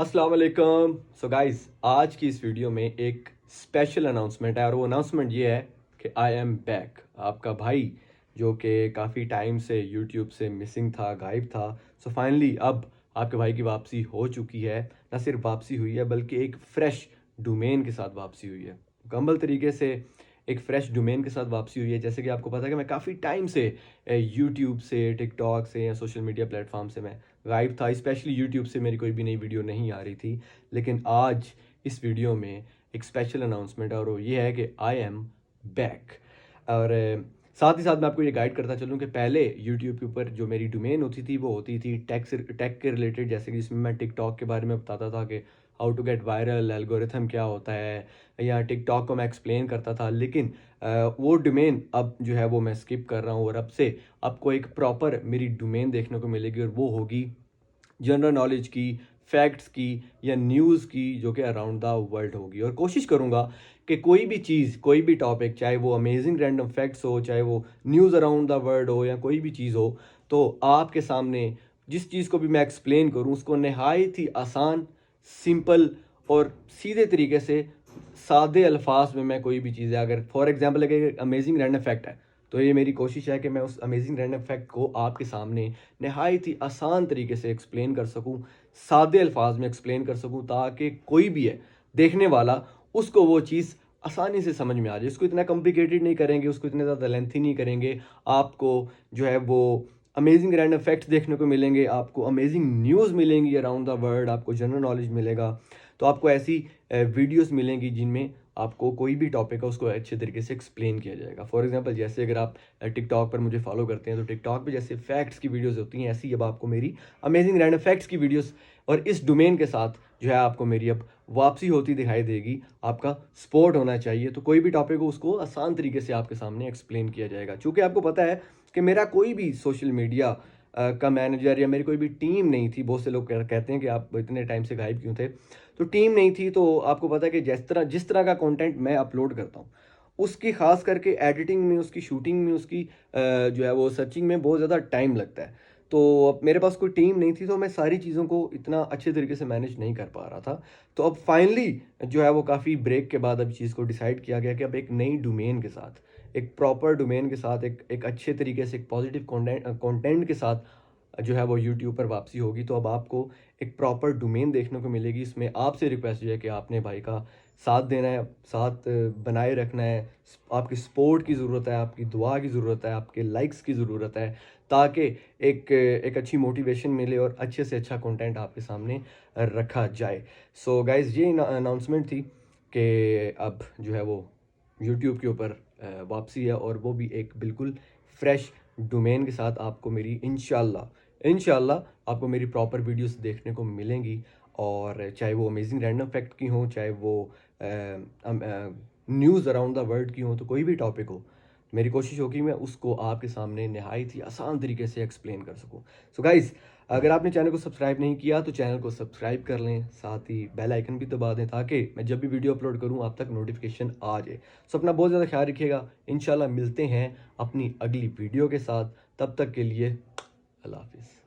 अस्सलाम वालेकुम। So guys, आज की इस वीडियो में एक स्पेशल अनाउंसमेंट है और वो अनाउंसमेंट ये है कि आई एम बैक। आपका भाई जो कि काफ़ी टाइम से यूट्यूब से मिसिंग था, गायब था। सो फाइनली अब आपके भाई की वापसी हो चुकी है। ना सिर्फ वापसी हुई है बल्कि एक फ़्रेश डोमेन के साथ वापसी हुई है, मुकम्मल तरीके से एक फ़्रेश डोमेन के साथ वापसी हुई है। जैसे कि आपको पता है कि मैं काफ़ी टाइम से यूट्यूब से, टिकटॉक से या सोशल मीडिया प्लेटफॉर्म से मैं गायब था। स्पेशली यूट्यूब से मेरी कोई भी नई वीडियो नहीं आ रही थी। लेकिन आज इस वीडियो में एक स्पेशल अनाउंसमेंट है और वो ये है कि आई एम बैक। और साथ ही साथ मैं आपको ये गाइड करता चलूँ कि पहले यूट्यूब के ऊपर जो मेरी डोमेन होती थी वो होती थी टेक के रिलेटेड। जैसे कि जिसमें मैं टिकटॉक के बारे में बताता था कि how to get viral, algorithm क्या होता है, या टिकटॉक को मैं एक्सप्लेन करता था। लेकिन वो डोमेन अब जो है वो मैं स्किप कर रहा हूँ और अब से आपको एक प्रॉपर मेरी डोमेन देखने को मिलेगी और वो होगी जनरल नॉलेज की, फैक्ट्स की या न्यूज़ की, जो कि अराउंड द वर्ल्ड होगी। और कोशिश करूँगा कि कोई भी चीज़, कोई भी टॉपिक, चाहे वो अमेजिंग रैंडम फैक्ट्स हो, चाहे वो न्यूज़ अराउंड द वर्ल्ड हो या कोई भी चीज़ हो, तो आपके सामने जिस चीज़ को भी मैं एक्सप्लेन करूँ उसको नहायत ही आसान, सिंपल और सीधे तरीके से सादे अल्फाज में मैं कोई भी चीज़ है, अगर फॉर एग्जांपल अगर अमेजिंग रैंडम फैक्ट है तो ये मेरी कोशिश है कि मैं उस अमेजिंग रैंडम फैक्ट को आपके सामने नहायत ही आसान तरीके से एक्सप्लेन कर सकूं, सादे अल्फाज में एक्सप्लेन कर सकूं, ताकि कोई भी है देखने वाला उसको वो चीज़ आसानी से समझ में आ जाए। उसको इतना कॉम्प्लिकेटेड नहीं करेंगे, उसको इतने ज़्यादा लेंथी नहीं करेंगे। आपको जो है वो अमेजिंग रैंडम फैक्ट्स देखने को मिलेंगे, आपको अमेजिंग न्यूज़ मिलेंगी अराउंड द वर्ल्ड, आपको जनरल नॉलेज मिलेगा। तो आपको ऐसी वीडियोस मिलेंगी जिनमें आपको कोई भी टॉपिक है उसको अच्छे तरीके से एक्सप्लेन किया जाएगा। फॉर एग्जांपल जैसे अगर आप टिकटॉक पर मुझे फॉलो करते हैं तो टिकटॉक पे जैसे फैक्ट्स की वीडियोस होती हैं, ऐसी ही अब आपको मेरी अमेजिंग रैंडम फैक्ट्स की वीडियोस और इस डोमेन के साथ जो है आपको मेरी अब वापसी होती दिखाई देगी। आपका सपोर्ट होना चाहिए, तो कोई भी टॉपिक हो उसको आसान तरीके से आपके सामने एक्सप्लेन किया जाएगा। चूँकि आपको पता है कि मेरा कोई भी सोशल मीडिया का मैनेजर या मेरी कोई भी टीम नहीं थी। बहुत से लोग कहते हैं कि आप इतने टाइम से गायब क्यों थे? तो टीम नहीं थी, तो आपको पता है कि जिस तरह का कंटेंट मैं अपलोड करता हूँ, उसकी ख़ास करके एडिटिंग में, उसकी शूटिंग में, उसकी जो है वो सर्चिंग में बहुत ज़्यादा टाइम लगता है। तो अब मेरे पास कोई टीम नहीं थी, तो मैं सारी चीज़ों को इतना अच्छे तरीके से मैनेज नहीं कर पा रहा था। तो अब फाइनली जो है वो काफ़ी ब्रेक के बाद अब चीज़ को डिसाइड किया गया कि अब एक नई डोमेन के साथ, एक प्रॉपर डोमेन के साथ, एक अच्छे तरीके से, एक पॉजिटिव कंटेंट के साथ जो है वो यूट्यूब पर वापसी होगी। तो अब आपको एक प्रॉपर डोमेन देखने को मिलेगी। इसमें आपसे रिक्वेस्ट ये है कि आपने भाई का साथ देना है, साथ बनाए रखना है। आपकी सपोर्ट की ज़रूरत है, आपकी दुआ की ज़रूरत है, आपके लाइक्स की ज़रूरत है, ताकि एक एक अच्छी मोटिवेशन मिले और अच्छे से अच्छा कंटेंट आपके सामने रखा जाए। सो गाइज़, ये अनाउंसमेंट थी कि अब जो है वो यूट्यूब के ऊपर वापसी है और वो भी एक बिल्कुल फ्रेश डोमेन के साथ। आपको मेरी इंशाल्लाह आपको मेरी प्रॉपर वीडियोस देखने को मिलेंगी। और चाहे वो अमेजिंग रैंडम फैक्ट की हों, चाहे वो न्यूज़ अराउंड द वर्ल्ड की हों, तो कोई भी टॉपिक हो, मेरी कोशिश होगी मैं उसको आपके सामने नहायत ही आसान तरीके से एक्सप्लेन कर सकूं। सो गाइज़, अगर आपने चैनल को सब्सक्राइब नहीं किया तो चैनल को सब्सक्राइब कर लें, साथ ही बेल आइकन भी दबा दें ताकि मैं जब भी वीडियो अपलोड करूं आप तक नोटिफिकेशन आ जाए। सो अपना बहुत ज़्यादा ख्याल रखिएगा। इंशाल्लाह मिलते हैं अपनी अगली वीडियो के साथ। तब तक के लिए अल्लाह हाफिज़।